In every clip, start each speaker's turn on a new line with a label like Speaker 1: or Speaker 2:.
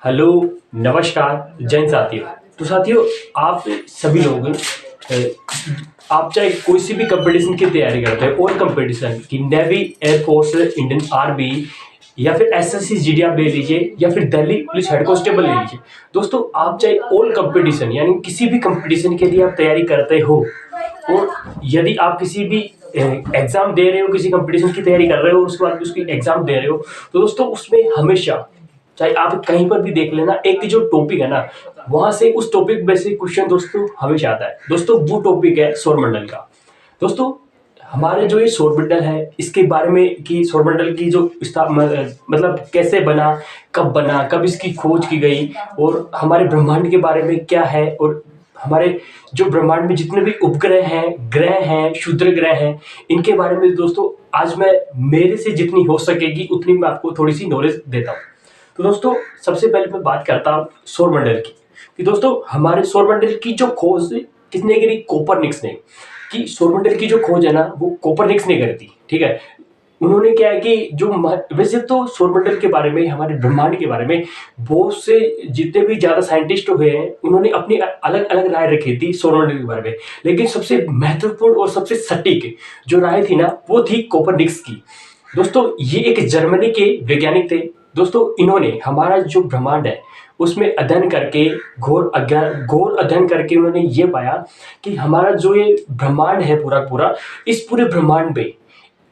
Speaker 1: Hello, नमस्कार, जय साथियों। तो साथियों, आप सभी लोग आप चाहे कोई सी भी कंपटीशन की तैयारी करते हैं और कंपटीशन की नेवी, एयरफोर्स, इंडियन आर्मी या फिर एसएससी जीडी आप ले लीजिए या फिर दिल्ली पुलिस हेड कांस्टेबल ले लीजिए। दोस्तों, आप चाहे ऑल कंपटीशन यानी किसी भी कंपटीशन के लिए आप तैयारी करते हो और यदि आप किसी भी एग्जाम दे रहे हो, किसी कंपटीशन की तैयारी कर रहे हो, उसके बाद उसकी एग्जाम दे रहे हो, तो दोस्तों उसमें हमेशा चाहे आप कहीं पर भी देख लेना, एक जो टॉपिक है ना, वहां से उस टॉपिक में से क्वेश्चन दोस्तों हमेशा आता है। दोस्तों वो टॉपिक है सौरमंडल का। दोस्तों, हमारे जो ये सौरमंडल है, इसके बारे में कि सौरमंडल की जो मतलब कैसे बना, कब इसकी खोज की गई और हमारे ब्रह्मांड के बारे में क्या है, और हमारे जो ब्रह्मांड में जितने भी उपग्रह हैं, ग्रह हैं, क्षुद्र ग्रह हैं, इनके बारे में दोस्तों आज मैं मेरे से जितनी हो सकेगी उतनी मैं आपको थोड़ी सी नॉलेज देता हूँ। तो दोस्तों, सबसे पहले मैं बात करता हूँ सौरमंडल की। कि दोस्तों, हमारे सौरमंडल की जो खोज किसने करी? कोपरनिकस ने। कि सौरमंडल की जो खोज है ना, वो कोपरनिकस ने करी थी। ठीक है। उन्होंने क्या है कि वैसे तो सौरमंडल के बारे में, हमारे ब्रह्मांड के बारे में बहुत से जितने भी ज्यादा साइंटिस्ट हुए हैं, उन्होंने अपनी अलग अलग राय रखी थी सौरमंडल के बारे में। लेकिन सबसे महत्वपूर्ण और सबसे सटीक जो राय थी ना, वो थी कोपरनिकस की। दोस्तों, ये एक जर्मनी के वैज्ञानिक थे। दोस्तों, इन्होंने हमारा जो ब्रह्मांड है उसमें अध्ययन करके, घोर अध्ययन करके उन्होंने ये पाया कि हमारा जो ये ब्रह्मांड है पूरा पूरा, इस पूरे ब्रह्मांड में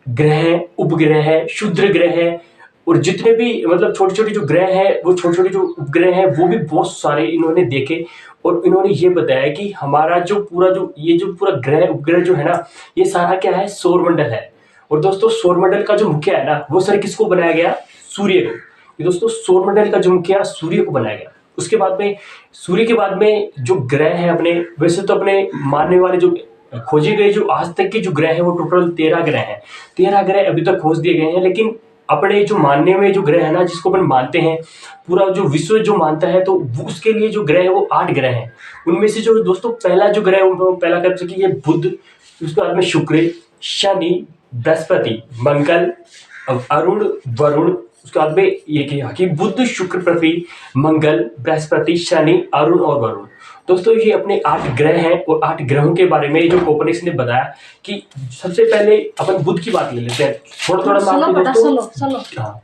Speaker 1: ग्रह, उपग्रह है, क्षुद्र ग्रह है, और जितने भी मतलब छोटे छोटे जो ग्रह हैं, वो छोटे छोटे जो उपग्रह हैं, वो भी बहुत सारे इन्होंने देखे। और इन्होंने ये बताया कि हमारा जो पूरा जो ये जो पूरा ग्रह उपग्रह जो है ना, ये सारा क्या है? सौरमंडल है। और दोस्तों, सौरमंडल का जो मुखिया है ना, वो सर किसको बनाया गया? सूर्य को। ये दोस्तों, सौरमंडल का जो मुखिया सूर्य को बनाया गया। उसके बाद में सूर्य के बाद में जो ग्रह हैं अपने, वैसे तो अपने मानने वाले जो खोजे गए जो आज तक के जो ग्रह हैं, वो टोटल 13 ग्रह हैं। 13 ग्रह अभी तक खोज दिए गए हैं। लेकिन अपने जो मानने में जो ग्रह है ना, जिसको अपन मानते हैं, पूरा जो विश्व जो मानता है, तो उसके लिए जो ग्रह है वो 8 ग्रह हैं। उनमें से जो दोस्तों पहला जो ग्रह है, वो पहला कर सके, ये बुध। उसके बाद में शुक्र, शनि, बृहस्पति, मंगल, अरुण, वरुण। उसके बाद में ये किया कि बुध, शुक्र, पृथ्वी, मंगल, बृहस्पति, शनि, अरुण और वरुण। दोस्तों, ये अपने 8 ग्रह हैं। और 8 ग्रहों के बारे में जो कोपरनिकस ने बताया कि सबसे पहले अपन बुध की बात ले लेते हैं। थोड़ा थोड़ा मैं आपको दोस्तों, हाँ,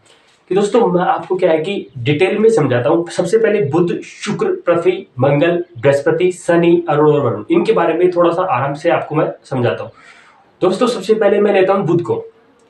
Speaker 1: कि दोस्तों मैं आपको क्या है कि डिटेल में समझाता हूँ। सबसे पहले बुध, शुक्र, पृथ्वी, मंगल, बृहस्पति, शनि, अरुण और वरुण, इनके बारे में थोड़ा सा आराम से आपको मैं समझाता हूँ। दोस्तों, सबसे पहले मैं लेता हूँ बुध को।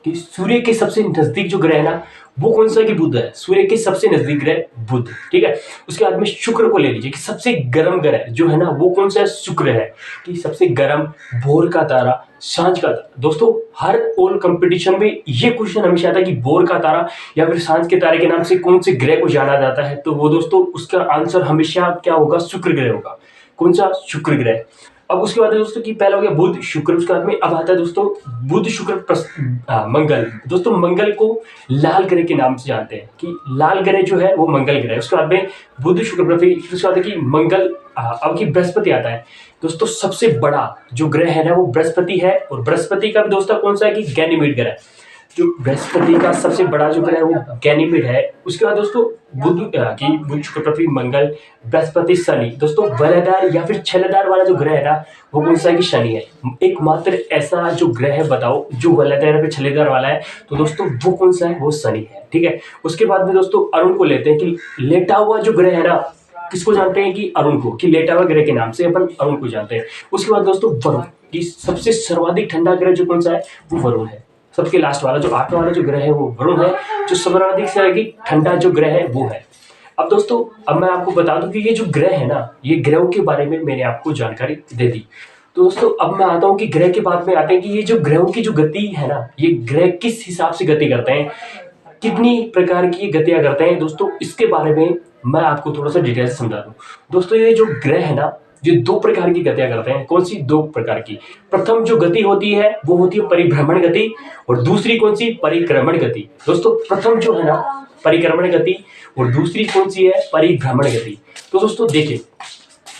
Speaker 1: कि सूर्य के सबसे नजदीक जो ग्रह है ना, वो कौन सा? कि बुध है। सूर्य के सबसे नजदीक ग्रह बुध। ठीक है। उसके बाद में शुक्र को ले लीजिए कि सबसे गर्म ग्रह जो है ना, वो कौन सा है? शुक्र है। कि सबसे गर्म, भोर का तारा, सांझ का तारा। दोस्तों, हर ऑल कंपटीशन में ये क्वेश्चन हमेशा आता है कि भोर का तारा या फिर सांझ के तारे के नाम से कौन से ग्रह को जाना जाता है? तो वो दोस्तों उसका आंसर हमेशा क्या होगा? शुक्र ग्रह होगा। कौन सा? शुक्र ग्रह। अब उसके बाद है दोस्तों कि पहला हो गया बुध, शुक्र। उसके बाद में अब आता है दोस्तों बुध, शुक्र, मंगल। दोस्तों, मंगल को लाल ग्रह के नाम से जानते हैं कि लाल ग्रह जो है वो मंगल ग्रह है। उसके बाद में बुध, शुक्र, पृथ्वी। उसके बाद है कि मंगल, अब की बृहस्पति आता है। दोस्तों, सबसे बड़ा जो ग्रह है ना, वो बृहस्पति है। और बृहस्पति का भी दोस्तों कौन सा है? कि गैनीमेड ग्रह। जो बृहस्पति का सबसे बड़ा जो ग्रह है वो गैनीमेड है। उसके बाद दोस्तों बुध, शुक्र, पृथ्वी, मंगल, बृहस्पति, शनि। दोस्तों, वलयदार या फिर छल्लेदार वाला जो ग्रह है ना, वो कौन सा है? कि शनि है। एकमात्र ऐसा जो ग्रह है, बताओ, जो वलयदार या फिर छल्लेदार वाला है, तो दोस्तों वो कौन सा है? वो शनि है। ठीक है। उसके बाद में दोस्तों अरुण को लेते हैं कि लेटा हुआ जो ग्रह है ना, किसको जानते हैं? कि अरुण को। कि लेटा हुआ ग्रह के नाम से अपन अरुण को जानते हैं। उसके बाद दोस्तों वरुण, कि सबसे सर्वाधिक ठंडा ग्रह जो कौन सा है? वो वरुण है। सबके लास्ट वाला जो 8वां वाला जो ग्रह है वो वरुण है। जो सर्वाधिक से ठंडा जो ग्रह है वो है। अब दोस्तों, अब मैं आपको बता दूं कि ये जो ग्रह है ना, ये ग्रहों के बारे में मैंने आपको जानकारी दे दी। तो दोस्तों, अब मैं आता हूं कि ग्रह के बाद में आते हैं कि ये जो ग्रहों की जो गति है ना, ये ग्रह किस हिसाब से गति करते हैं, कितनी प्रकार की गतियां करते हैं। दोस्तों, इसके बारे में मैं आपको थोड़ा सा डिटेल से समझा दूं। दोस्तों, ये जो ग्रह है ना, ये 2 प्रकार की गतियां करते हैं। कौन सी? 2 प्रकार की। प्रथम जो गति होती है वो होती है परिभ्रमण गति, और दूसरी कौन सी? परिक्रमण गति। दोस्तों, प्रथम जो है ना परिक्रमण गति, और दूसरी कौन सी है? परिभ्रमण गति। तो दोस्तों देखिए,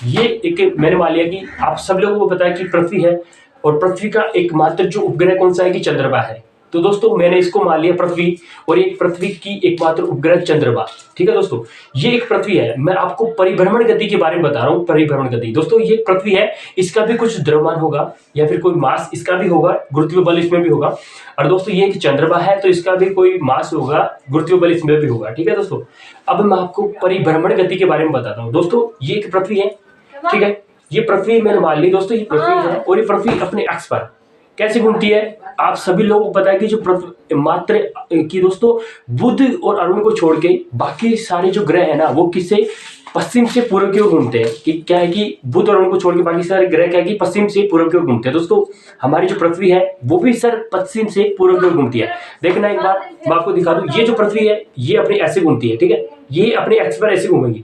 Speaker 1: ये एक मैंने मान लिया कि आप सब लोगों को पता है कि पृथ्वी है, और पृथ्वी का एकमात्र जो उपग्रह कौन सा है? कि चंद्रमा है। तो दोस्तों मैंने इसको मान लिया पृथ्वी, और एक पृथ्वी की एकमात्र उपग्रह चंद्रमा। ठीक है दोस्तों, ये एक पृथ्वी है। मैं आपको परिभ्रमण गति के बारे में बता रहा हूँ। परिभ्रमण गति दोस्तों, ये पृथ्वी है, इसका भी कुछ द्रव्यमान होगा या फिर कोई मास इसका भी होगा, गुरुत्वीय बल इसमें भी होगा। और दोस्तों ये एक चंद्रमा है, तो इसका भी कोई मास होगा, गुरुत्वीय बल इसमें भी होगा। ठीक है दोस्तों, अब मैं आपको परिभ्रमण गति के बारे में बताता हूँ। दोस्तों ये एक पृथ्वी है, ठीक है, ये पृथ्वी मैंने मान ली दोस्तों, ये पृथ्वी है, और ये पृथ्वी अपने अक्ष पर कैसे घूमती है। आप सभी लोगों को पता है कि जो मात्र कि दोस्तों बुध और अरुण को छोड़ के बाकी सारे जो ग्रह है ना, वो किससे पश्चिम से पूर्व की ओर घूमते हैं। कि क्या है कि बुध और अरुण को छोड़ के बाकी सारे ग्रह क्या है कि पश्चिम से पूर्व की ओर घूमते हैं। दोस्तों हमारी जो पृथ्वी है वो भी सर पश्चिम से पूर्व की ओर घूमती है। देखना एक बार मैं आपको दिखा दूं, ये जो पृथ्वी है ये अपने ऐसे घूमती है, ठीक है, ये अपने अक्ष पर ऐसे घूमेगी।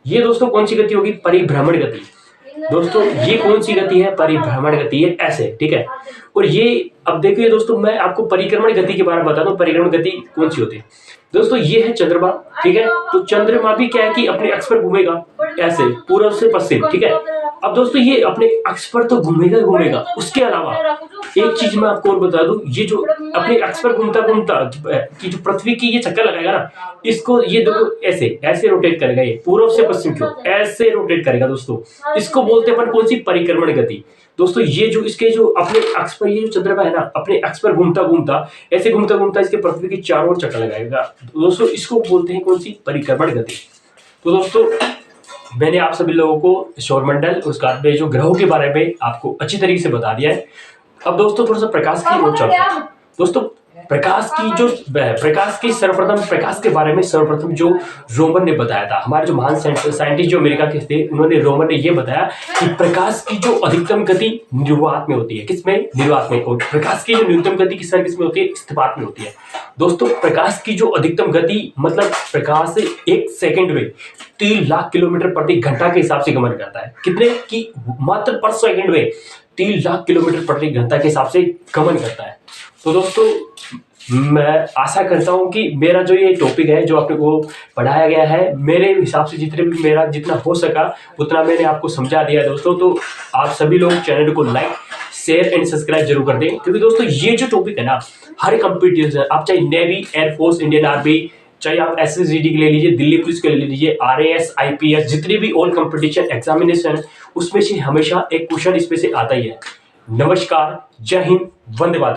Speaker 1: ये दोस्तों कौन सी गति होगी, परिभ्रमण गति। दोस्तों ये कौन सी गति है, परिभ्रमण गति है, ऐसे, ठीक है। और ये अब देखिए दोस्तों, मैं आपको परिक्रमण गति के बारे में बताता हूँ, परिक्रमण गति कौन सी होती है। दोस्तों ये है चंद्रमा, ठीक है, तो चंद्रमा भी क्या है कि अपने अक्ष पर घूमेगा ऐसे पूर्व से पश्चिम, ठीक है। अब दोस्तों ये अपने अक्ष पर तो घूमेगा ही घूमेगा, उसके अलावा एक चीज मैं आपको और बता दूं, ये जो अपने अक्ष पर घूमता घूमता कि जो पृथ्वी की ये चक्कर लगाएगा ना, इसको ये देखो ऐसे ऐसे रोटेट करेगा, ये पूर्व से पश्चिम की ओर ऐसे रोटेट करेगा दोस्तों। इसको बोलते हैं अपन कौन सी, परिक्रमण गति। दोस्तों ये जो इसके जो अपने अक्ष पर ये जो चंद्रमा है ना, अपने अक्ष पर घूमता घूमता ऐसे घूमता घूमता इसके पृथ्वी की चारों ओर चक्कर लगाएगा दोस्तों, इसको बोलते हैं कौन सी, परिक्रमण गति। तो दोस्तों मैंने आप सभी लोगों को सौरमंडल उसके बाद में जो ग्रहों के बारे में आपको अच्छी तरीके से बता दिया है। अब दोस्तों थोड़ा सा प्रकाश की ओर चलते हैं। दोस्तों प्रकाश की सर्वप्रथम प्रकाश के बारे में सर्वप्रथम जो रोमन ने बताया था, हमारे जो महान साइंटिस्ट जो अमेरिका के थे, उन्होंने रोमन ने ये बताया कि प्रकाश की जो अधिकतम गति निर्वात में होती है, किसमें, निर्वात में, और प्रकाश की जो न्यूनतम गति किसमें होती है, स्थिपात में होती है। दोस्तों प्रकाश की जो अधिकतम गति मतलब प्रकाश 1 सेकंड में 3 लाख किलोमीटर प्रति घंटा के हिसाब से गमन करता है। कितने की, मात्र पर सेकंड में 3 लाख किलोमीटर प्रति घंटा के हिसाब से गमन करता है। तो दोस्तों मैं आशा करता हूं कि मेरा जो ये टॉपिक है जो आपको पढ़ाया गया है, मेरे हिसाब से मेरा जितना हो सका उतना मैंने आपको समझा दिया है दोस्तों। तो आप सभी लोग चैनल को लाइक शेयर एंड सब्सक्राइब जरूर कर दें, क्योंकि दोस्तों ये जो टॉपिक है ना, हर कंपटीशन, आप चाहे नेवी, एयरफोर्स, इंडियन आर्मी, चाहे आप SSGD के ले लीजिए, दिल्ली पुलिस के ले लीजिए, RAS, IPS, जितने भी ऑल कंपटीशन एग्जामिनेशन, उसमें से हमेशा एक क्वेश्चन इसमें से आता ही है। नमस्कार, जय हिंद, वंदे मातरम।